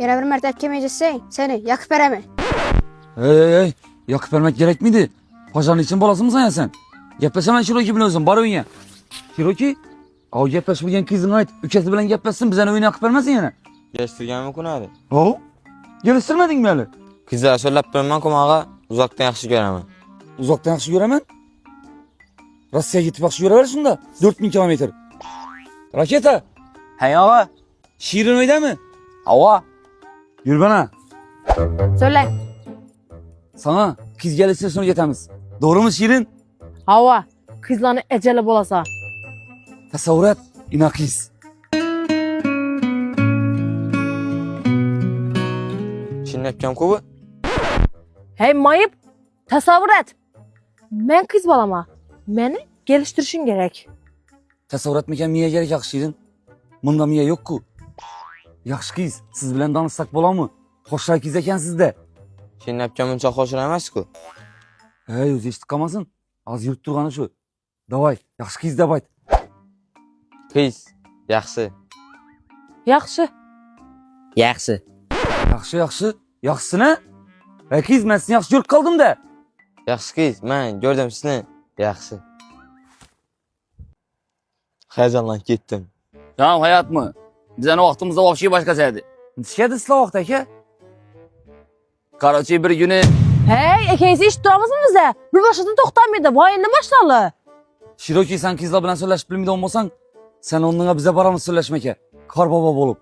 Yana bir mertebe kemeyeceksin. Seni yakıp vereme. Hey, yakıp vermek gerek miydi? Paşanın için bolası mısın ya sen? Gepleşemen Şiroki biliyorsun, bar oyun. Şiroki, o gepleş bilgen kızın ait. Ükesi bilen gepleşsin, bizden oyunu yakıp vermesin yana. Geliştirgen mi kunari? O? Geliştirmedin mi hali? Kızlar söylep bilmem kumağa uzaktan yaxşı göremem. Uzaktan yakışı göremen. Rusya'ya gidip yakışı göreversin da 4000 kilometre. Raketa, Hey ağa. Şirin öyle mi? Ağa. Yürü bana. Söyle. Sana kız gelirse sonra getemiz. Doğru mu Şirin? Hava, kızlarını ecele bolasa. Tasavvur et, inakiz. Şimdi yapacağım kubu. Hey mayıp, tasavvur et. Ben kız balama. Beni geliştirişin gerek. Tasavvur etmeken miye gerek yakşı Şirin. Bunda miye yok ku. Yakşı kız, siz bilen danışsak bola mı? Hoşlar kız eken sizde. Şimdi yapacağımın çok hoşuna emez ku. Hey, öz eşit kalmasın. Az yurt durganı şu. Davay, yakşı kız da bayt. Kız. Yaxşı. Yaxşı. Yaxşı. Yakşı. Yakşı ne? Kız, ben sizin yakşı yurt kaldım da. Yaxşı kız. Ben gördüm sizni. Yaxşı. Heyecanlanıp gittim. Tamam hayat mı? Bizden o vaktimizde vahşi başka şeydi. Nişkedi silah vakti ki? Karaçı bir günü Hey, ekeysi iş duramaz mı bize? Bir başladın toktanmaydı. Vay ne başlalı? Şiroki sen kızla bilen söyleşip bilmedi olmasan sen onunla bize paramız söyleşmeke. Kar baba bolup.